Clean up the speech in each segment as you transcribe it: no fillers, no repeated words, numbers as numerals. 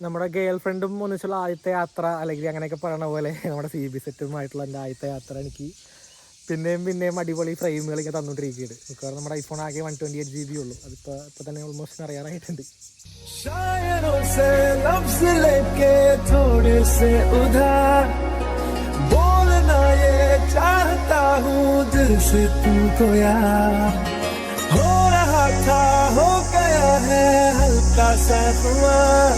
നമ്മുടെ ഗേൾ ഫ്രണ്ടും ഒന്നിച്ചുള്ള ആദ്യത്തെ യാത്ര അല്ലെങ്കിൽ അങ്ങനെയൊക്കെ പറയണ പോലെ നമ്മുടെ CB സെറ്റുമായിട്ടുള്ള എൻ്റെ ആദ്യത്തെ യാത്ര എനിക്ക് പിന്നെയും അടിപൊളി ഫ്രെയിമുകളൊക്കെ തന്നുകൊണ്ടിരിക്കുകയാണ്. മിക്കവാറും നമ്മുടെ ഐഫോൺ ആകെ 128 GB ഉള്ളൂ. ഇപ്പോൾ തന്നെ ഓൾമോസ്റ്റ് അറിയാറായിട്ടുണ്ട്. शायरों से लफ्ज लेके थोड़े से उधार बोलना ये चाहता हूँ दिल से तुमको यार हो रहा था हो गया है हल्का सा खुमार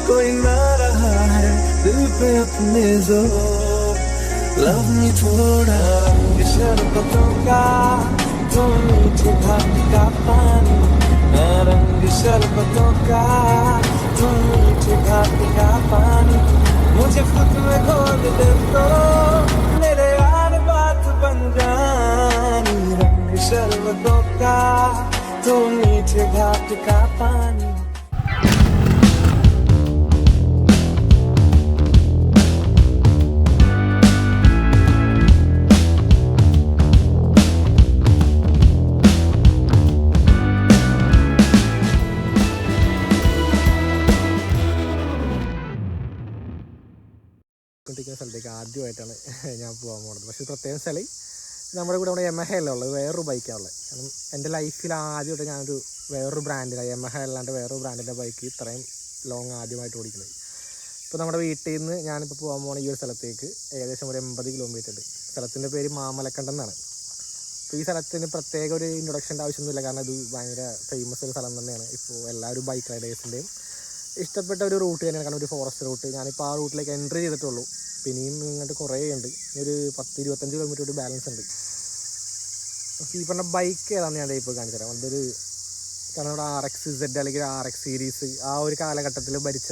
कोई ना रहा है दिल पे अपने जोर लव मी थोड़ा शरबतों का तो मीठे घाट का पानी रंग शरबतों का तुम मीठे घाट का पानी मुझे खुद में घोल दे तो मेरे यार बात बन जानी रंग शरबतों का तुम मीठे घाट का पानी. സ്ഥലത്തേക്ക് ആദ്യമായിട്ടാണ് ഞാൻ പോകാൻ പോകുന്നത്. പക്ഷേ പ്രത്യേകം സ്ഥലം നമ്മുടെ കൂടെ യമഹ അല്ല ഉള്ളത്, വേറൊരു ബൈക്കാണുള്ളത്. കാരണം എൻ്റെ ലൈഫിൽ ആദ്യമായിട്ട് ഞാനൊരു വേറൊരു ബ്രാൻഡിലാണ്, യമഹ അല്ലാണ്ട് വേറൊരു ബ്രാൻഡിൻ്റെ ബൈക്ക് ഇത്രയും ലോങ് ആദ്യമായിട്ട് ഓടിക്കുന്നത്. ഇപ്പോൾ നമ്മുടെ വീട്ടിൽ നിന്ന് ഞാനിപ്പോൾ പോകാൻ പോകുന്ന ഈ ഒരു സ്ഥലത്തേക്ക് ഏകദേശം ഒരു 80 കിലോമീറ്റർ ഉണ്ട്. സ്ഥലത്തിൻ്റെ പേര് മാമലക്കണ്ടം എന്നാണ്. അപ്പോൾ ഈ സ്ഥലത്തിന് പ്രത്യേക ഒരു ഇൻട്രൊഡക്ഷൻ്റെ ആവശ്യമൊന്നുമില്ല, കാരണം ഇത് ഭയങ്കര ഫേമസ് ഒരു സ്ഥലം തന്നെയാണ്. ഇപ്പോൾ എല്ലാവരും ബൈക്ക് റൈഡേഴ്സിൻ്റെയും ഇഷ്ടപ്പെട്ട ഒരു റൂട്ട് തന്നെയാണ്. കാരണം ഒരു ഫോറസ്റ്റ് റൂട്ട്. ഞാനിപ്പോൾ ആ റൂട്ടിലേക്ക് എൻട്രി ചെയ്തിട്ടുള്ളൂ. പിന്നെയും ഇങ്ങോട്ട് കുറേ ഉണ്ട്, ഒരു 10-25 കിലോമീറ്റർ ഒരു ബാലൻസ് ഉണ്ട്. ഈ പറഞ്ഞ ബൈക്ക് ഏതാണെന്ന് ഞാൻ ഇപ്പോൾ കാണിച്ചു തരാം. അതൊരു കാരണം ഇവിടെ RX-Z അല്ലെങ്കിൽ RX സീരീസ് ആ ഒരു കാലഘട്ടത്തിൽ ഭരിച്ച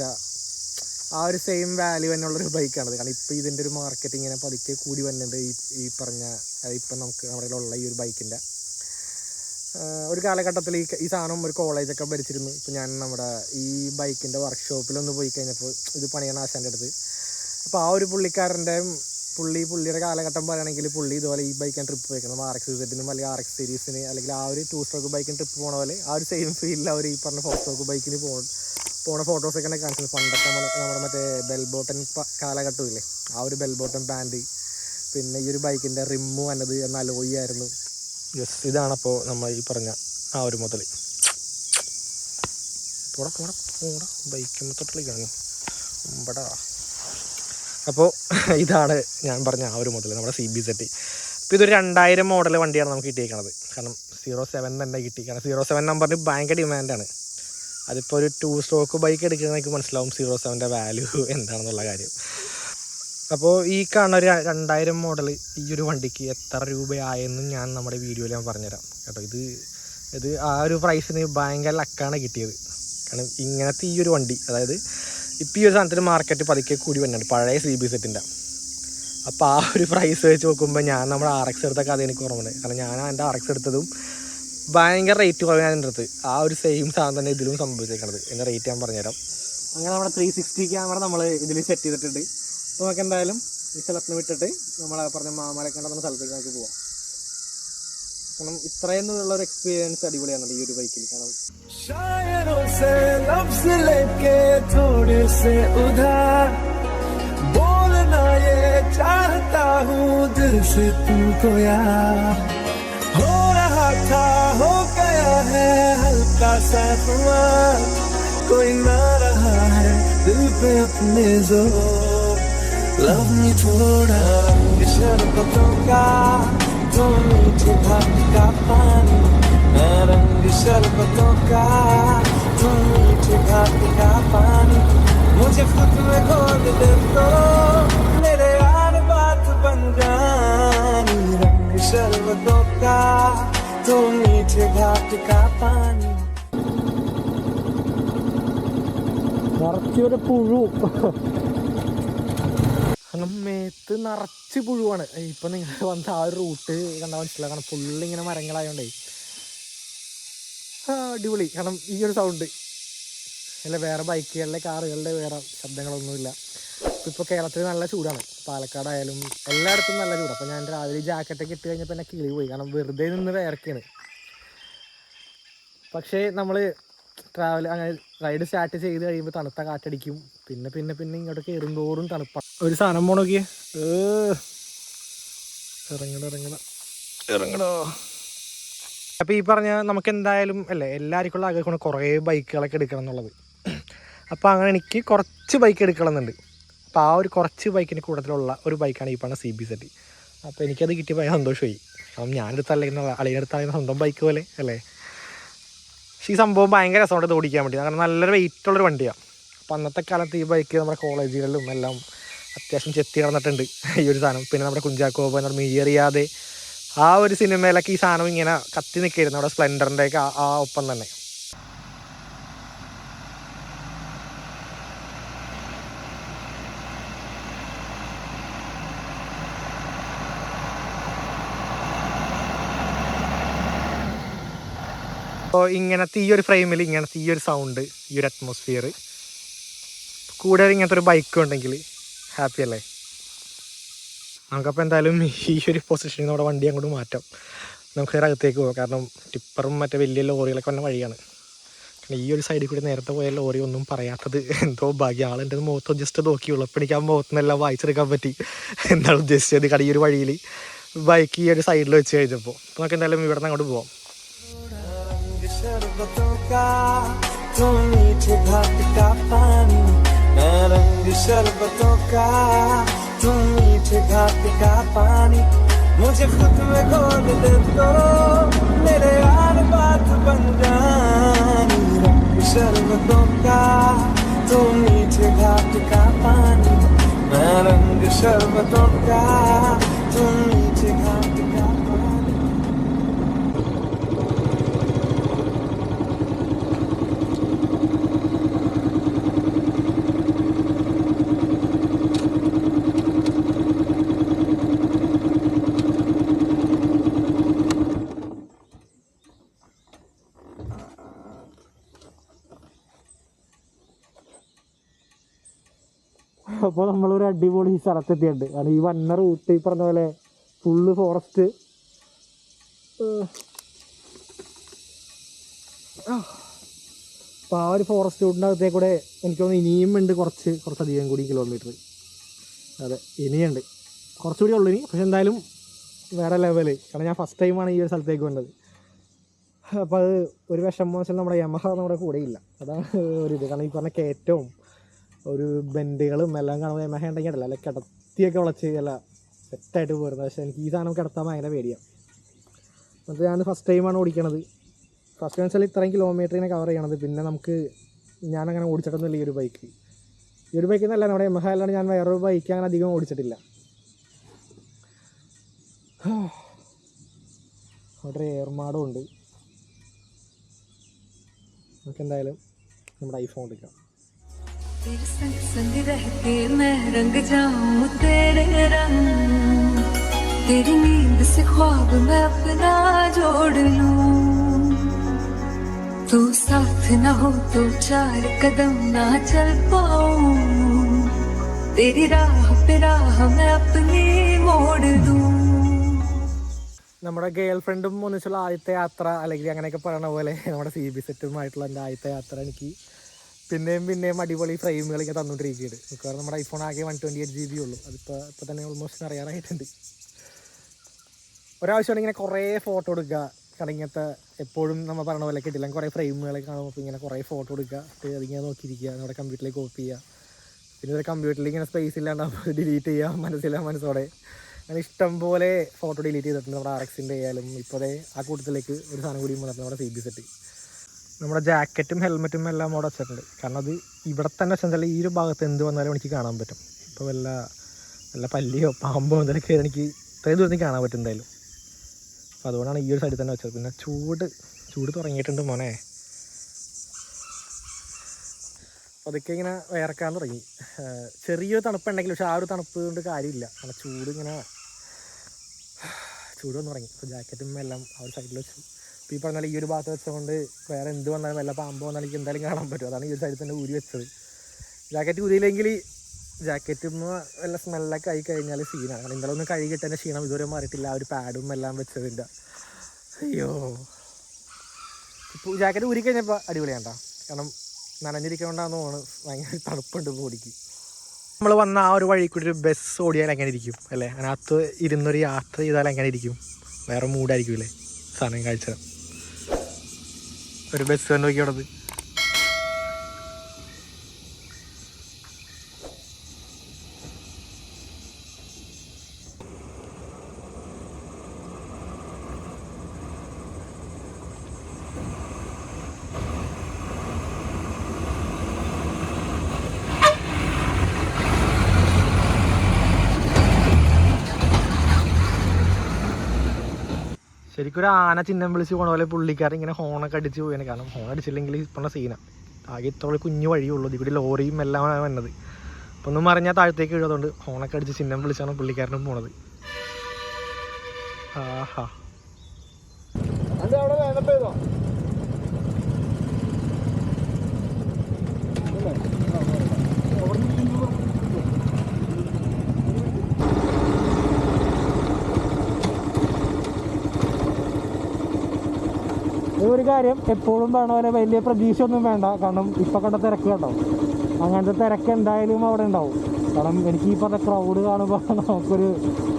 ആ ഒരു സെയിം വാല്യൂ തന്നെയുള്ളൊരു ബൈക്കാണത്. കാരണം ഇപ്പോൾ ഇതിൻ്റെ ഒരു മാർക്കറ്റ് ഇങ്ങനെ പതുക്കെ കൂടി വരുന്നുണ്ട്. ഈ പറഞ്ഞ ഇപ്പം നമുക്ക് നമ്മുടെ ഉള്ള ഈ ഒരു ബൈക്കിൻ്റെ ഒരു കാലഘട്ടത്തിൽ ഈ സാധനം ഒരു കോളേജൊക്കെ ഭരിച്ചിരുന്നു. ഇപ്പം ഞാൻ നമ്മുടെ ഈ ബൈക്കിൻ്റെ വർക്ക്ഷോപ്പിലൊന്ന് പോയി കഴിഞ്ഞപ്പോൾ ഇത് പണിയണ ആശാൻ്റെ അടുത്ത്, അപ്പോൾ ആ ഒരു പുള്ളിയുടെ കാലഘട്ടം പറയുകയാണെങ്കിൽ പുള്ളി ഇതുപോലെ ഈ ബൈക്കിന് ട്രിപ്പ് പോയിക്കണം. RX-Zനും അല്ലെങ്കിൽ RX സീരീസിന് അല്ലെങ്കിൽ ആ ഒരു 2 സ്ട്രോക്ക് ബൈക്കിന് ട്രിപ്പ് പോകണ പോലെ ആ ഒരു സെയിം ഫീലിൽ അവർ ഈ പറഞ്ഞ 4 സ്ട്രോക്ക് ബൈക്കിന് പോണ ഫോട്ടോസൊക്കെ കാണിച്ചത്. പണ്ടൊക്കെ നമ്മുടെ മറ്റേ ബെൽ ബോട്ടൺ കാലഘട്ടമില്ലേ, ആ ഒരു ബെൽ ബോട്ടൺ പാൻറ്, പിന്നെ ഈ ഒരു ബൈക്കിൻ്റെ റിമ്മ് വന്നത് എന്ന അലോയി ആയിരുന്നു. യെസ്, ഇതാണപ്പോൾ നമ്മൾ ഈ പറഞ്ഞ ആ ഒരു മുതൽ ബൈക്ക് തൊട്ടിലേക്കാണ് ഇമ്പടാ. അപ്പോൾ ഇതാണ് ഞാൻ പറഞ്ഞ ആ ഒരു മുതൽ നമ്മുടെ CB സെറ്റ്. ഇപ്പോൾ ഇതൊരു 2000 മോഡൽ വണ്ടിയാണ് നമുക്ക് കിട്ടിയേക്കണത്. കാരണം 07 തന്നെ കിട്ടി. കാരണം 07 നമ്പറിന് ഭയങ്കര ഡിമാൻഡാണ്. അതിപ്പോൾ ഒരു 2 സ്ട്രോക്ക് ബൈക്ക് എടുക്കുന്നത് എനിക്ക് മനസ്സിലാവും 07ൻ്റെ വാല്യൂ എന്താണെന്നുള്ള കാര്യം. അപ്പോൾ ഈ കാണുന്ന ഒരു 2000 മോഡൽ ഈ ഒരു വണ്ടിക്ക് എത്ര രൂപയായെന്നും ഞാൻ നമ്മുടെ വീഡിയോയിൽ ഞാൻ പറഞ്ഞുതരാം കേട്ടോ. ഇത് ആ ഒരു പ്രൈസിന് ഭയങ്കര ലക്കാണ് കിട്ടിയത്. കാരണം ഇങ്ങനത്തെ ഈ ഒരു വണ്ടി, അതായത് ഇപ്പോൾ ഈ ഒരു സാധനത്തിന് മാർക്കറ്റ് പതുക്കെ കൂടി വരുന്നുണ്ട് പഴയ CB സെറ്റിൻ്റെ. അപ്പോൾ ആ ഒരു പ്രൈസ് വെച്ച് നോക്കുമ്പോൾ ഞാൻ നമ്മുടെ RX എടുത്ത കഥ എനിക്ക് ഓർമ്മയുണ്ട്. കാരണം ഞാൻ എൻ്റെ RX എടുത്തതും ഭയങ്കര റേറ്റ് കുറവാണ് എൻ്റെ അടുത്ത്. ആ ഒരു സെയിം സാധനം തന്നെ ഇതിലും സംഭവിച്ചേക്കണത്. എൻ്റെ റേറ്റ് ഞാൻ പറഞ്ഞുതരാം. അങ്ങനെ നമ്മുടെ 360 ക്യാമറ നമ്മൾ ഇതിൽ സെറ്റ് ചെയ്തിട്ടുണ്ട്. അപ്പോൾ നമുക്ക് എന്തായാലും ഈ സ്ഥലത്തിന് വിട്ടിട്ട് നമ്മളെ പറഞ്ഞ മാമലക്കണ്ടം എന്ന സ്ഥലത്തേക്ക് നമുക്ക് പോവാം. കാരണം ഇത്രയും ഉള്ളൊരു എക്സ്പീരിയൻസ് അടിപൊളിയാണ് ഈ ഒരു ബൈക്കിൽ. കാരണം शायरों से लफ्ज लेके थोड़े से उधार बोलना ये चाहता हूँ दिल से तुमको यार हो रहा था हो गया है हल्का सा खुमार कोई ना रहा है दिल पे अपने जोर लव मी थोड़ा शरबतों का तुम मीठे घाट का पानी रंग शरबतों का तुम मीठे घाट का पानी मुझे खुद में घोल दे तो मेरे यार बात बन जानी रंग शरबतों का तुम मीठे घाट का पानी. നിറച്ചൊരു പുഴു, കാരണം മേത്ത് നിറച്ച് പുഴുവാണ്. ഇപ്പം നിങ്ങൾ വന്ന ആ ഒരു റൂട്ട് കണ്ടാൽ മനസ്സിലാവും. കാരണം ഫുള്ള് ഇങ്ങനെ മരങ്ങളായതുകൊണ്ടേ അടിപൊളി. കാരണം ഈ ഒരു സൗണ്ട് അല്ല, വേറെ ബൈക്കുകളിലെ കാറുകളുടെ വേറെ ശബ്ദങ്ങളൊന്നുമില്ല. ഇപ്പോൾ കേരളത്തിൽ നല്ല ചൂടാണ്, പാലക്കാടായാലും എല്ലായിടത്തും നല്ല ചൂടാണ്. അപ്പോൾ ഞാൻ രാവിലെ ജാക്കറ്റൊക്കെ ഇട്ട് കഴിഞ്ഞപ്പോൾ എന്നെ കിളി പോയി, കാരണം വെറുതെ നിന്ന് വേർക്കാണ്. പക്ഷേ നമ്മൾ അങ്ങനെ റൈഡ് സ്റ്റാർട്ട് ചെയ്ത് കഴിയുമ്പോൾ തണുത്ത കാറ്റടിക്കും. പിന്നെ പിന്നെ പിന്നെ ഇങ്ങോട്ട് കയറുന്തോറും തണുപ്പാണ്. ഒരു സാധനം പോണോക്കിയേ, ഇറങ്ങണോ. അപ്പോൾ ഈ പറഞ്ഞ നമുക്ക് എന്തായാലും അല്ലേ എല്ലാവർക്കുള്ള ആഗ്രഹമാണ് കുറേ ബൈക്കുകളൊക്കെ എടുക്കണം എന്നുള്ളത്. അപ്പോൾ അങ്ങനെ എനിക്ക് കുറച്ച് ബൈക്ക് എടുക്കണമെന്നുണ്ട്. അപ്പോൾ ആ ഒരു കുറച്ച് ബൈക്കിന് കൂട്ടത്തിലുള്ള ഒരു ബൈക്കാണ് ഈ പറഞ്ഞ CBZ. അപ്പോൾ എനിക്കത് കിട്ടിയപ്പോൾ സന്തോഷമായി. അപ്പം ഞാനെടുത്തല്ലെങ്കിൽ അളിയടുത്താണെങ്കിൽ സ്വന്തം ബൈക്ക് പോലെ അല്ലേ. പക്ഷേ ഈ സംഭവം ഭയങ്കര രസമുണ്ട് ഇത് ഓടിക്കാൻ വേണ്ടി. അങ്ങനെ നല്ലൊരു വെയിറ്റുള്ളൊരു വണ്ടിയാണ്. അപ്പം അന്നത്തെ കാലത്ത് ഈ ബൈക്ക് നമ്മുടെ കോളേജുകളിലും എല്ലാം അത്യാവശ്യം ചെത്തി നടന്നിട്ടുണ്ട് ഈ ഒരു സാധനം. പിന്നെ നമ്മുടെ കുഞ്ചാക്കോ ബോബൻ മീറിയാതെ ആ ഒരു സിനിമയിലൊക്കെ ഈ സാധനം ഇങ്ങനെ കത്തി നിൽക്കായിരുന്നു, നമ്മുടെ സ്പ്ലെൻഡറിൻ്റെയൊക്കെ ആ ഒപ്പം തന്നെ. അപ്പോൾ ഇങ്ങനത്തെ ഈ ഒരു ഫ്രെയിമിൽ ഇങ്ങനത്തെ ഈ ഒരു സൗണ്ട്, ഈ ഒരു അറ്റ്മോസ്ഫിയർ, കൂടെ ഇങ്ങനത്തെ ഒരു ബൈക്കും ഉണ്ടെങ്കിൽ ഹാപ്പി അല്ലേ. നമുക്കപ്പോൾ എന്തായാലും ഈ ഒരു പൊസിഷനിൽ നമ്മുടെ വണ്ടി അങ്ങോട്ട് മാറ്റാം. നമുക്ക് നേരെ അകത്തേക്ക് പോകാം. കാരണം ടിപ്പറും മറ്റേ വലിയ ലോറികളൊക്കെ വന്ന വഴിയാണ്. കാരണം ഈ ഒരു സൈഡിൽ കൂടി നേരത്തെ പോയ ലോറി ഒന്നും പറയാത്തത് എന്തോ ഭാഗ്യം. ആളെൻ്റെ മുഖത്ത് ജസ്റ്റ് നോക്കിയുള്ളൂ. അപ്പോൾ എനിക്ക് ആ മുഖത്ത് നിന്നെല്ലാം വായിച്ചെടുക്കാൻ പറ്റി എന്താണ് ഉദ്ദേശിച്ചത്. കാരണം ഈ ഒരു വഴിയിൽ ബൈക്ക് ഈ ഒരു സൈഡിൽ വെച്ച് കഴിഞ്ഞപ്പോൾ നമുക്ക് എന്തായാലും ഇവിടെ നിന്ന് അങ്ങോട്ട് പോകാം. तुम मीठे घाट का पानी मुझे खुद में घोल दे तो मेरे यार बात बन जानी रंग शरबतों का तुम मीठे घाट का पानी मैं रंग शरबतों का तुम मीठे घाट का पानी. അപ്പോൾ നമ്മളൊരു അടിപൊളി സ്ഥലത്തെത്തിയിട്ടുണ്ട്. കാരണം ഈ വന്ന റൂട്ട് ഈ പറഞ്ഞ പോലെ ഫുള്ള് ഫോറസ്റ്റ്. അപ്പോൾ ആ ഒരു ഫോറസ്റ്റ് റൂട്ടിൻ്റെ അകത്തേ കൂടെ എനിക്ക് തോന്നുന്നു ഇനിയും ഉണ്ട് കുറച്ചധികം കൂടി കിലോമീറ്റർ. അതെ, ഇനിയുണ്ട് കുറച്ചുകൂടി ഉള്ളൂ ഇനി. പക്ഷെ എന്തായാലും വേറെ ലെവല്. കാരണം ഞാൻ ഫസ്റ്റ് ടൈമാണ് ഈ ഒരു സ്ഥലത്തേക്ക് വന്നത്. അപ്പോൾ അത് ഒരു വിഷമം വെച്ചാൽ നമ്മുടെ യമഹ നമ്മുടെ കൂടെ ഇല്ല. അതാണ് ഒരിത്. കാരണം ഈ പറഞ്ഞ കയറ്റവും ഒരു ബെൻഡുകളും എല്ലാം കാണുമ്പോൾ യമഹ ഉണ്ടെങ്കിൽ അല്ല കിടത്തിയൊക്കെ വളച്ച് അല്ല സെറ്റായിട്ട് പോരുന്നത്. പക്ഷേ എനിക്ക് ഈ സാധനം കിടത്താൻ ഭയങ്കര പേടിയാണ്. എന്നിട്ട് ഞാൻ ഫസ്റ്റ് ടൈമാണ് ഓടിക്കണത്. ഫസ്റ്റ് വെച്ചാൽ ഇത്രയും കിലോമീറ്റർ ഇങ്ങനെ കവർ ചെയ്യണത്. പിന്നെ ഞാനങ്ങനെ ഓടിച്ചിട്ടൊന്നുമില്ല ഈ ഒരു ബൈക്ക്. ഈ ഒരു ബൈക്കിൽ നിന്നല്ല, നമ്മുടെ യമഹ അല്ലാണ്ട് ഞാൻ വേറൊരു ബൈക്ക് അങ്ങനെ അധികം ഓടിച്ചിട്ടില്ല. അവിടെ എയർമാഡും ഉണ്ട്. നമുക്ക് എന്തായാലും നമ്മുടെ ഐഫോൺ എടുക്കാം. तेरे संग संग रहते मैं रंग जाऊं तेरे रंग तेरी नींद से ख्वाब मैं अपना जोड़ लूं तू साथ ना हो तो 4 कदम ना चल पाऊं तेरी राह पे राह मैं अपनी मोड़ दूं. നമ്മുടെ ഗേൾ ഫ്രണ്ടും ഒന്നിച്ചുള്ള ആദ്യത്തെ യാത്ര, അല്ലെങ്കിൽ അങ്ങനെയൊക്കെ പറയണ പോലെ നമ്മുടെ CBZ-ഉമായിട്ടുള്ള എൻ്റെ ആദ്യത്തെ യാത്ര എനിക്ക് പിന്നെയും അടിപൊളി ഫ്രെയിമുകൾ ഇങ്ങനെ തന്നുകൊണ്ടിരിക്കുകയാണ്. മിക്കവാറും നമ്മുടെ ഐഫോൺ ആകെ 128 GB ഉള്ളൂ. ഇപ്പോൾ തന്നെ ഓൾമോസ്റ്റ് അറിയാറായിട്ടുണ്ട്. ഒരാവശ്യമാണ് ഇങ്ങനെ കുറേ ഫോട്ടോ എടുക്കുക. കാരണം ഇങ്ങനത്തെ എപ്പോഴും നമ്മൾ പറഞ്ഞ പോലെ കിട്ടില്ല, കുറേ ഫ്രെയിമുകളൊക്കെ കാണുമ്പോൾ ഇങ്ങനെ കുറേ ഫോട്ടോ എടുക്കുക, അതിങ്ങനെ നോക്കിയിരിക്കുക, നമ്മുടെ കമ്പ്യൂട്ടറിലേക്ക് കോപ്പി ചെയ്യുക. പിന്നെ ഒരു കമ്പ്യൂട്ടറിൽ ഇങ്ങനെ സ്പേസ് ഇല്ലാണ്ടാകുമ്പോൾ ഡിലീറ്റ് ചെയ്യുക മനസ്സോടെ. അങ്ങനെ ഇഷ്ടം പോലെ ഫോട്ടോ ഡിലീറ്റ് ചെയ്തിട്ടുണ്ട്. നമ്മുടെ RX-ൻ്റെ ആയാലും ഇപ്പോൾ ആ കൂട്ടത്തിലേക്ക് ഒരു സാധനം കൂടി വന്നിട്ടുണ്ട്, നമ്മുടെ CBZ. നമ്മുടെ ജാക്കറ്റും ഹെൽമെറ്റും എല്ലാം അവിടെ വെച്ചിട്ടുണ്ട്. കാരണം അത് ഇവിടെ തന്നെ വെച്ചാൽ ഈ ഒരു ഭാഗത്ത് എന്ത് വന്നാലും എനിക്ക് കാണാൻ പറ്റും. ഇപ്പോൾ വല്ല പല്ലിയോ പാമ്പോ എന്തെങ്കിലുമൊക്കെ എനിക്ക് ഇത്രയും ദൂരത്തേക്ക് കാണാൻ പറ്റും എന്തായാലും. അപ്പോൾ അതുകൊണ്ടാണ് ഈ ഒരു സൈഡിൽ തന്നെ വെച്ചത്. പിന്നെ ചൂട് തുടങ്ങിയിട്ടുണ്ട് മോനെ. അപ്പോൾ അതൊക്കെ ഇങ്ങനെ വേർക്കാൻ തുടങ്ങി. ചെറിയൊരു തണുപ്പുണ്ടെങ്കിലും പക്ഷേ ആ ഒരു തണുപ്പ് കൊണ്ട് കാര്യമില്ല. കാരണം ചൂട് വന്ന് തുടങ്ങി. അപ്പോൾ ജാക്കറ്റും എല്ലാം ആ ഒരു സൈഡിൽ വെച്ചു. ഇപ്പോൾ ഈ പറഞ്ഞാൽ ഈ ഒരു ഭാഗത്ത് വെച്ചുകൊണ്ട് വേറെ എന്ത് വന്നാലും വല്ല പാമ്പ് വന്നാൽ എനിക്ക് എന്തായാലും കാണാൻ പറ്റും. അതാണ് ഈ ഒരു സൈഡിൽ തന്നെ ഊരി വെച്ചത്. ജാക്കറ്റ് ഊരിയില്ലെങ്കിൽ ജാക്കറ്റും വല്ല സ്മെല്ലൊക്കെ ആയി കഴിഞ്ഞാൽ സീനാണ്. കാരണം ഇന്നലെ ഒന്നും കഴുകിയിട്ടതിൻ്റെ ക്ഷീണം ഇതുവരെ മാറിയിട്ടില്ല. ആ ഒരു പാഡും എല്ലാം വെച്ചതിൻ്റെ. അയ്യോ, ഇപ്പോൾ ജാക്കറ്റ് ഊരി കഴിഞ്ഞപ്പോൾ അടിപൊളിയാണ് കേട്ടോ. കാരണം നനഞ്ഞിരിക്കൊണ്ടാന്ന് തോന്നുന്നു, ഭയങ്കര തണുപ്പുണ്ട് ബോഡിക്ക്. നമ്മൾ വന്ന ആ ഒരു വഴി കൂടി ഒരു ബസ് ഓടിയാൽ എങ്ങനെ ഇരിക്കും അല്ലേ, അതിനകത്ത് ഇരുന്നൊരു യാത്ര ചെയ്താൽ എങ്ങനെ ഇരിക്കും, വേറെ മൂഡായിരിക്കും അല്ലേ സാധനം കാഴ്ച. ഒരു ബസ് തന്നെ നോക്കിയോടത്. ശരിക്കും ഒരു ആന ചിഹ്നം വിളിച്ച് പോണ പോലെ പുള്ളിക്കാരൻ ഇങ്ങനെ ഹോണൊക്കെ അടിച്ച് പോയാണ്. കാരണം ഹോൺ അടിച്ചില്ലെങ്കിൽ ഇപ്പോഴുള്ള സീനാണ്. ആകെ ഇത്ര കുഞ്ഞു വഴിയുള്ളൂ, ഇതിൽ കൂടി ലോറിയും എല്ലാം വന്നത്. അപ്പം ഒന്നും പറഞ്ഞാൽ താഴത്തേക്ക് വീഴുന്നതുകൊണ്ട് ഹോണൊക്കെ അടിച്ച് ചിഹ്നം വിളിച്ചാണ് പുള്ളിക്കാരനും പോണത്. ആഹാ ഒരു കാര്യം എപ്പോഴും വേണ പോലെ വലിയ പ്രതീക്ഷ ഒന്നും വേണ്ട. കാരണം ഇപ്പം കണ്ട തിരക്ക് കേട്ടോ, അങ്ങനത്തെ തിരക്ക് എന്തായാലും അവിടെ ഉണ്ടാവും. കാരണം എനിക്ക് ഈ പറഞ്ഞ ക്രൗഡ് കാണുമ്പോൾ നമുക്കൊരു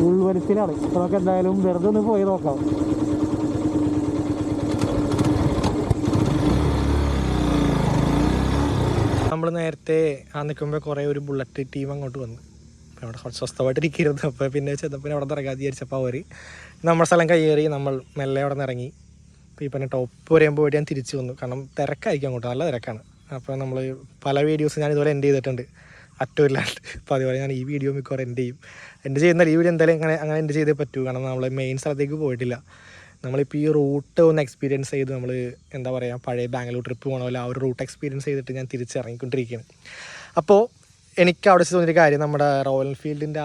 ഉൾവരുത്തിലാണ്. അപ്പോൾ നമുക്ക് എന്തായാലും വെറുതെ ഒന്ന് പോയി നോക്കാം. നമ്മൾ നേരത്തെ നിൽക്കുമ്പോൾ കുറേ ഒരു ബുള്ളറ്റ് ടീം അങ്ങോട്ട് വന്നു. അവിടെ കുറച്ച് സ്വസ്ഥമായിട്ട് ഇരിക്കരുത്. അപ്പോൾ പിന്നെ ചെന്നപ്പോൾ അവിടെ നിന്ന് ഇറങ്ങാൻ വിചാരിച്ചപ്പോൾ അവർ നമ്മുടെ സ്ഥലം കയ്യേറി നമ്മൾ മെല്ലെ അവിടെ നിന്ന് ഇറങ്ങി. അപ്പോൾ ഈ പറഞ്ഞ ടോപ്പ് വരെയുമ്പോൾ ഞാൻ തിരിച്ചു വന്നു. കാരണം തിരക്കായിരിക്കും അങ്ങോട്ട്, നല്ല തിരക്കാണ്. അപ്പോൾ നമ്മൾ പല വീഡിയോസ് ഞാൻ ഇതുപോലെ എൻഡ് ചെയ്തിട്ടുണ്ട് അറ്റമില്ലാണ്ട്. അപ്പോൾ അതുപോലെ ഞാൻ ഈ വീഡിയോ മിക്കവാറും എൻഡ് ചെയ്യും. എൻഡ് ചെയ്യുന്ന ഈ വീഡിയോ എന്തായാലും അങ്ങനെ എൻഡ് ചെയ്തേ പറ്റൂ. കാരണം നമ്മൾ മെയിൻ സ്ഥലത്തേക്ക് പോയിട്ടില്ല. നമ്മളിപ്പോൾ ഈ റൂട്ട് ഒന്ന് എക്സ്പീരിയൻസ് ചെയ്ത് നമ്മൾ എന്താ പറയുക, പഴയ ബാംഗ്ലൂർ ട്രിപ്പ് പോകണ പോലെ ആ ഒരു റൂട്ട് എക്സ്പീരിയൻസ് ചെയ്തിട്ട് ഞാൻ തിരിച്ചിറങ്ങിക്കൊണ്ടിരിക്കുകയാണ്. അപ്പോൾ എനിക്ക് അവിടെ തോന്നിയൊരു കാര്യം, നമ്മുടെ റോയൽ എൻഫീൽഡിൻ്റെ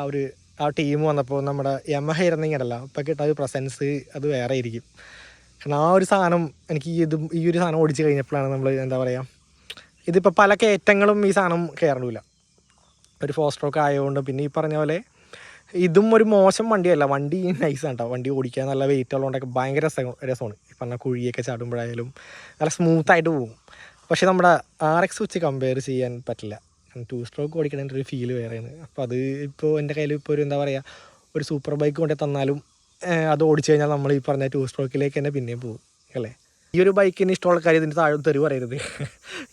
ആ ടീം വന്നപ്പോൾ നമ്മുടെ യമഹ ഇരുന്നെങ്കിലല്ല അപ്പോൾ കിട്ടാൻ ഒരു പ്രസൻസ് അത് വേറെ ആയിരിക്കും. കാരണം ആ ഒരു സാധനം എനിക്ക് ഈ ഒരു സാധനം ഓടിച്ച് കഴിഞ്ഞപ്പോഴാണ് നമ്മൾ എന്താ പറയുക, ഇതിപ്പോൾ പല കയറ്റങ്ങളും ഈ സാധനം കയറണില്ല, ഒരു 4 സ്ട്രോക്ക് ആയതുകൊണ്ട്. പിന്നെ ഈ പറഞ്ഞ പോലെ ഇതും ഒരു മോശം വണ്ടിയല്ല, വണ്ടി നൈസാണ് കേട്ടോ. വണ്ടി ഓടിക്കാൻ നല്ല വെയിറ്റ് ഉള്ളതുകൊണ്ടൊക്കെ ഭയങ്കര രസമാണ്. ഈ പറഞ്ഞ കുഴിയൊക്കെ ചാടുമ്പോഴായാലും നല്ല സ്മൂത്തായിട്ട് പോകും. പക്ഷേ നമ്മുടെ RX വെച്ച് കമ്പയർ ചെയ്യാൻ പറ്റില്ല. 2 സ്ട്രോക്ക് ഓടിക്കണതിൻ്റെ ഒരു ഫീല് വേറെയാണ്. അപ്പോൾ അത് ഇപ്പോൾ എൻ്റെ കയ്യിൽ ഇപ്പോൾ ഒരു എന്താ പറയുക, ഒരു സൂപ്പർ ബൈക്ക് കൊണ്ടേ തന്നാലും അത് ഓടിച്ചു കഴിഞ്ഞാൽ നമ്മൾ ഈ പറഞ്ഞ 2 സ്ട്രോക്കിലേക്ക് തന്നെ പിന്നെയും പോകും അല്ലേ. ഈ ഒരു ബൈക്കിന് ഇഷ്ടമുള്ള കാര്യം ഇതിൻ്റെ താഴെ തെറി പറയരുത്.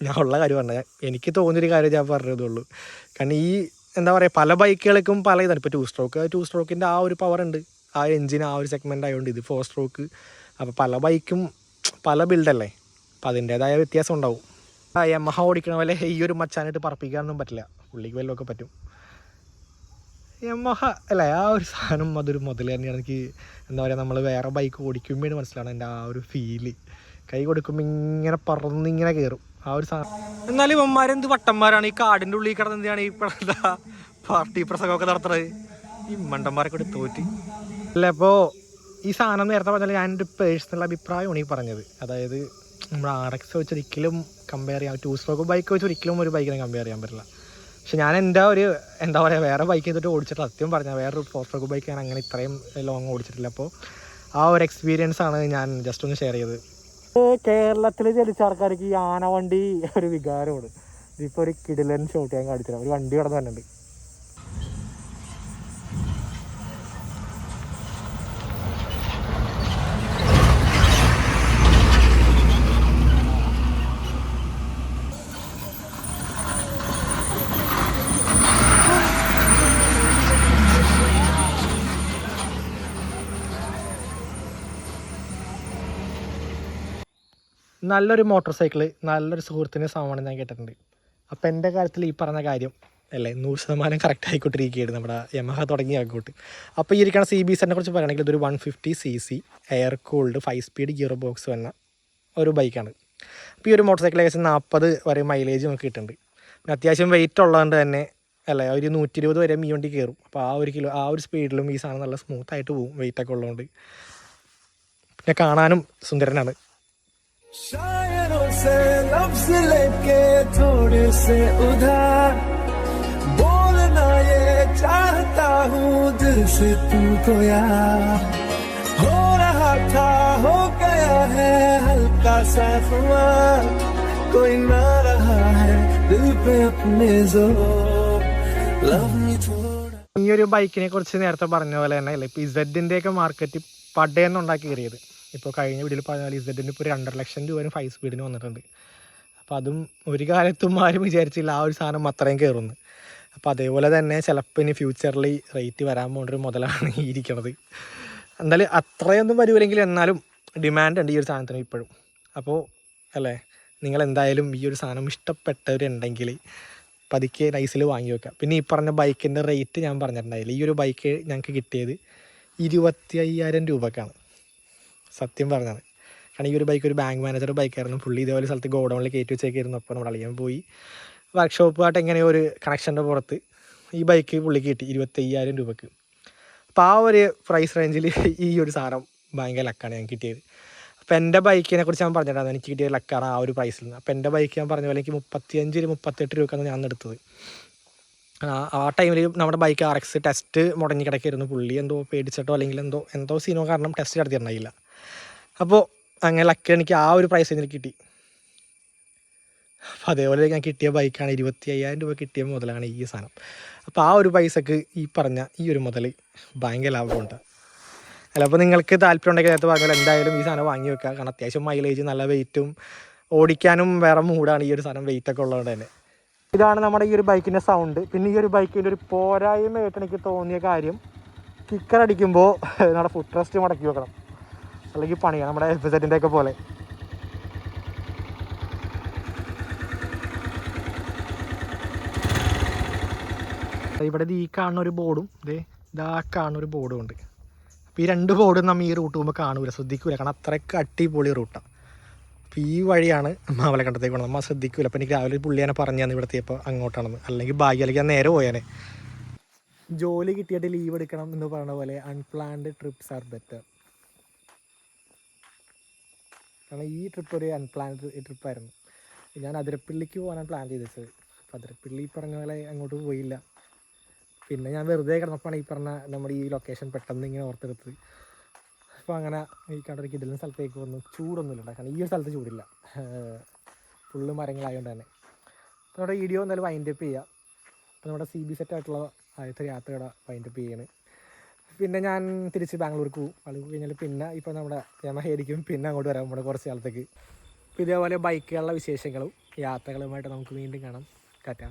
ഞാൻ ഉള്ള കാര്യം പറഞ്ഞാൽ എനിക്ക് തോന്നിയൊരു കാര്യം ഞാൻ പറഞ്ഞതുള്ളൂ. കാരണം ഈ എന്താ പറയുക, പല ബൈക്കുകൾക്കും പല ഇതാണ്. ഇപ്പോൾ 2 സ്ട്രോക്കിൻ്റെ ആ ഒരു പവർ ഉണ്ട്, ആ എഞ്ചിൻ ആ ഒരു സെഗ്മെൻ്റ് ആയതുകൊണ്ട്. ഇത് 4 സ്ട്രോക്ക്. അപ്പോൾ പല ബൈക്കും പല ബിൽഡല്ലേ, അപ്പോൾ അതിൻ്റേതായ വ്യത്യാസം ഉണ്ടാവും. യമഹ ഓടിക്കണ പോലെ ഈ ഒരു മച്ചാനായിട്ട് പറപ്പിക്കാനൊന്നും പറ്റില്ല, പുള്ളിക്ക് വല്ലതൊക്കെ പറ്റും. യമഹ അല്ലേ, ആ ഒരു സാധനം അതൊരു മുതൽ തന്നെയാണ്. എനിക്ക് എന്താ പറയുക, നമ്മൾ വേറെ ബൈക്ക് ഓടിക്കുമ്പോഴാണ് മനസ്സിലാണ് എൻ്റെ ആ ഒരു ഫീല്. കൈ കൊടുക്കുമ്പോൾ ഇങ്ങനെ പറന്നിങ്ങനെ കയറും ആ ഒരു സാധനം. എന്നാലും ഇവന്മാരെന്ത് വട്ടന്മാരാണ്, ഈ കാടിൻ്റെ ഉള്ളിൽ കിടന്ന് എന്തിനാണ് ഈ പാർട്ടി പ്രസംഗമൊക്കെ നടത്തുന്നത്. ഈ മണ്ടന്മാരെ കൂടി തോറ്റി അല്ലേ. അപ്പോൾ ഈ സാധനം നേരത്തെ പറഞ്ഞാൽ ഞാൻ എൻ്റെ പേഴ്സണൽ അഭിപ്രായമാണ് ഈ പറഞ്ഞത്. അതായത് നമ്മൾ RX വെച്ച് ഒരിക്കലും കമ്പയർ ചെയ്യാം, 2 സ്ട്രോക്ക് ബൈക്ക് വെച്ച് ഒരിക്കലും ഒരു ബൈക്കിനെ കമ്പയർ ചെയ്യാൻ പറ്റില്ല. പക്ഷെ ഞാൻ എൻ്റെ ഒരു എന്താ പറയുക, വേറെ ബൈക്ക് ചെയ്തിട്ട് ഓടിച്ചിട്ട് സത്യം പറഞ്ഞാൽ വേറൊരു 4 സ്ട്രോക്ക് ബൈക്ക് ഞാൻ അങ്ങനെ ഇത്രയും ലോങ് ഓടിച്ചിട്ടില്ല. അപ്പോൾ ആ ഒരു എക്സ്പീരിയൻസ് ആണ് ഞാൻ ജസ്റ്റ് ഒന്ന് ഷെയർ ചെയ്തത്. കേരളത്തിൽ ജനിച്ച ആൾക്കാർക്ക് ഈ ആന വണ്ടി ഒരു വികാരമാണ്. ഇതിപ്പോൾ ഒരു കിടിലൻ ഷോട്ട് ഞാൻ കാണിച്ചില്ല, ഒരു വണ്ടി കടന്നു തന്നെയുണ്ട്. നല്ലൊരു മോട്ടോർ സൈക്കിള് നല്ലൊരു സുഹൃത്തിൻ്റെ സാധനമാണ് ഞാൻ കേട്ടിട്ടുണ്ട്. അപ്പോൾ എൻ്റെ കാര്യത്തിൽ ഈ പറഞ്ഞ കാര്യം അല്ലേ 100% കറക്റ്റ് ആയിക്കൊണ്ടിരിക്കുകയാണ് നമ്മുടെ യമഹ തുടങ്ങി ആക്കോട്ട്. അപ്പോൾ ഈ ഇരിക്കുന്ന CBZനെ കുറിച്ച് പറയുകയാണെങ്കിൽ ഇതൊരു 150cc air cooled 5 speed gear box വന്ന ഒരു ബൈക്കാണ്. അപ്പോൾ ഈ ഒരു മോട്ടോർ സൈക്കിൾ ഏകദേശം 40 വരെ മൈലേജ് നമുക്ക് കിട്ടുന്നുണ്ട്. പിന്നെ അത്യാവശ്യം വെയിറ്റ് ഉള്ളതുകൊണ്ട് തന്നെ അല്ലേ ഒരു 120 വരെ ഈ വണ്ടി കയറും. അപ്പോൾ ആ ഒരു സ്പീഡിലും ഈ സാധനം നല്ല സ്മൂത്തായിട്ട് പോകും, വെയിറ്റൊക്കെ ഉള്ളതുകൊണ്ട്. പിന്നെ കാണാനും സുന്ദരനാണ്. शायरों से लफ्ज लेके थोड़े से उधार बोलना ये चाहता हूँ दिल से तुमको यार. हो रहा था हो गया है हल्का सा खुमार कोई ना रहा है दिल पे अपने जोर लव मी थोड़ा. ഈ ഒരു ബൈക്കിനെ കുറിച്ച് നേരത്തെ പറഞ്ഞ പോലെ തന്നെ അല്ലേ ഇപ്പോൾ ഇസഡിൻ്റെ ഒക്കെ മാർക്കറ്റ് പടയെന്നുണ്ടാക്കി കയറിയത്. ഇപ്പോൾ കഴിഞ്ഞ വീഡിയോയിൽ പറഞ്ഞാൽ ഇസഡിന് ഇപ്പോൾ 2.5 ലക്ഷം രൂപ 5 സ്പീഡിന് വന്നിട്ടുണ്ട്. അപ്പോൾ അതും ഒരു കാലത്തും ആരും വിചാരിച്ചില്ല ആ ഒരു സാധനം അത്രയും കയറുന്നു. അപ്പോൾ അതേപോലെ തന്നെ ചിലപ്പോൾ ഇനി ഫ്യൂച്ചറിൽ റേറ്റ് വരാൻ പോകുന്നൊരു മുതലാണ് ഈ ഇരിക്കണത്. എന്തായാലും അത്രയൊന്നും വരുമില്ലെങ്കിൽ എന്നാലും ഡിമാൻഡ് ഉണ്ട് ഈ ഒരു സാധനത്തിന് ഇപ്പോഴും. അപ്പോൾ അല്ലേ, നിങ്ങൾ എന്തായാലും ഈ ഒരു സാധനം ഇഷ്ടപ്പെട്ടവരുണ്ടെങ്കിൽ പതുക്കെ നൈസിൽ വാങ്ങി വെക്കുക. പിന്നെ ഈ പറഞ്ഞ ബൈക്കിൻ്റെ റേറ്റ് ഞാൻ പറഞ്ഞിട്ടുണ്ടായില്ല. ഈ ഒരു ബൈക്ക് ഞങ്ങൾക്ക് കിട്ടിയത് 25,000 രൂപക്കാണ് സത്യം പറഞ്ഞത്. കാരണം ഈ ഒരു ബൈക്ക് ഒരു ബാങ്ക് മാനേജർ ബൈക്കായിരുന്നു. പുള്ളി ഇതേപോലെ സ്ഥലത്ത് ഗോഡൗണിൽ കയറ്റി വെച്ചേക്കായിരുന്നു. അപ്പോൾ നമ്മുടെ അളിയൻ പോയി വർക്ക്ഷോപ്പുമായിട്ട് എങ്ങനെയോ ഒരു കണക്ഷൻ്റെ പുറത്ത് ഈ ബൈക്ക് പുള്ളിക്ക് കിട്ടി 25,000 രൂപക്ക്. അപ്പോൾ ആ ഒരു പ്രൈസ് റേഞ്ചിൽ ഈ ഒരു സാധനം ഭയങ്കര ലക്കാണ് ഞങ്ങൾക്ക് കിട്ടിയത്. അപ്പോൾ എൻ്റെ ബൈക്കിനെ കുറിച്ച് ഞാൻ പറഞ്ഞിട്ടുണ്ടായിരുന്നു, എനിക്ക് കിട്ടിയ ലക്കാണ് ആ ഒരു പ്രൈസിൽ നിന്ന്. അപ്പോൾ എൻ്റെ ബൈക്ക് ഞാൻ പറഞ്ഞ പോലെ എനിക്ക് 35-38 രൂപക്കാണ് ഞാൻ എടുത്തത്. ആ ടൈമിൽ നമ്മുടെ ബൈക്ക് RX ടെസ്റ്റ് മുടങ്ങി കിടക്കായിരുന്നു. പുള്ളി എന്തോ പേടിച്ചിട്ടോ അല്ലെങ്കിൽ എന്തോ സീനോ കാരണം ടെസ്റ്റ് നടത്തിയിട്ടുണ്ടായില്ല. അപ്പോൾ അങ്ങനെ ലക്ക് എനിക്ക് ആ ഒരു പ്രൈസ് റേഞ്ചിൽ കിട്ടി. അപ്പോൾ അതേപോലെ ഞാൻ കിട്ടിയ ബൈക്കാണ് 25,000 രൂപ കിട്ടിയ മുതലാണ് ഈ സാധനം. അപ്പോൾ ആ ഒരു പൈസക്ക് ഈ പറഞ്ഞ ഈ ഒരു മുതൽ ഭയങ്കര ലാഭമുണ്ട്. അല്ല, അപ്പോൾ നിങ്ങൾക്ക് താല്പര്യം ഉണ്ടെങ്കിൽ നേരത്തെ പറഞ്ഞാൽ എന്തായാലും ഈ സാധനം വാങ്ങി വെക്കുക. കാരണം അത്യാവശ്യം മൈലേജ്, നല്ല വെയിറ്റും, ഓടിക്കാനും വേറെ മൂടാണ് ഈ ഒരു സാധനം വെയിറ്റൊക്കെ ഉള്ളതുകൊണ്ട് തന്നെ. ഇതാണ് നമ്മുടെ ഈ ഒരു ബൈക്കിൻ്റെ സൗണ്ട്. പിന്നെ ഈ ഒരു ബൈക്കിൻ്റെ ഒരു പോരായ്മയായിട്ട് എനിക്ക് തോന്നിയ കാര്യം, കിക്കർ അടിക്കുമ്പോൾ നമ്മുടെ ഫുട് റെസ്റ്റ് മടക്കി വെക്കണം, അല്ലെങ്കിൽ പണിയാണ് നമ്മുടെ FZ ഒക്കെ പോലെ. ഇവിടെ ഈ കാണുന്ന ഒരു ബോർഡും ഇതാ കാണുന്ന ഒരു ബോർഡും ഉണ്ട്. അപ്പോൾ ഈ 2 ബോർഡും നമ്മൾ ഈ റൂട്ട് പോകുമ്പോൾ കാണൂല, ശ്രദ്ധിക്കൂല. കാരണം അത്രയ്ക്ക് അടിപൊളി റൂട്ടാണ്. അപ്പോൾ ഈ വഴിയാണ് മാവലക്കണ്ടത്തേക്ക് പോകണം, നമ്മൾ ശ്രദ്ധിക്കൂല. അപ്പോൾ എനിക്ക് രാവിലെ പുള്ളിയാനെ പറഞ്ഞാൽ ഇവിടുത്തെ ഇപ്പോൾ അങ്ങോട്ടാണെന്ന്, അല്ലെങ്കിൽ ഭാഗ്യം, അല്ലെങ്കിൽ ഞാൻ നേരെ പോയാനെ. ജോലി കിട്ടിയിട്ട് ലീവ് എടുക്കണം എന്ന് പറയുന്ന പോലെ അൺപ്ലാൻഡ് ട്രിപ്സ് ആർ ബെറ്റർ. കാരണം ഈ ട്രിപ്പ് ഒരു അൺപ്ലാൻഡ് ട്രിപ്പായിരുന്നു. ഞാൻ അതിരപ്പള്ളിക്ക് പോകാനാണ് പ്ലാൻ ചെയ്തത്. അപ്പോൾ അതിരപ്പള്ളി പറഞ്ഞ പോലെ അങ്ങോട്ട് പോയില്ല. പിന്നെ ഞാൻ വെറുതെ കിടന്നപ്പോഴാണ് ഈ പറഞ്ഞ നമ്മുടെ ഈ ലൊക്കേഷൻ പെട്ടെന്ന് ഇങ്ങനെ ഓർത്തെടുത്തത്. അപ്പോൾ അങ്ങനെ ഈ കണ്ടൊരു കിടലിന് സ്ഥലത്തേക്ക് വന്നു. ചൂടൊന്നുമില്ല, കാരണം ഈ ഒരു സ്ഥലത്ത് ചൂടില്ല, ഫുള്ള് മരങ്ങളായതുകൊണ്ട് തന്നെ. അപ്പോൾ നമ്മുടെ വീഡിയോ എന്തായാലും വൈൻഡപ്പ് ചെയ്യുക. അപ്പോൾ നമ്മുടെ CBZ ആയിട്ടുള്ള ആദ്യത്തെ യാത്രയുടെ വൈൻഡപ്പ് ചെയ്യാണ്. പിന്നെ ഞാൻ തിരിച്ച് ബാംഗ്ലൂർക്ക് പോകും. ബാംഗ്ലൂർ കഴിഞ്ഞാൽ പിന്നെ ഇപ്പോൾ നമ്മുടെ യമഹേരിക്കും പിന്നെ അങ്ങോട്ട് വരാം നമ്മുടെ കുറച്ച് കാലത്തേക്ക്. അപ്പോൾ ഇതേപോലെ ബൈക്കുകളുടെ വിശേഷങ്ങളും യാത്രകളുമായിട്ട് നമുക്ക് വീണ്ടും കാണാം. ടാറ്റാ.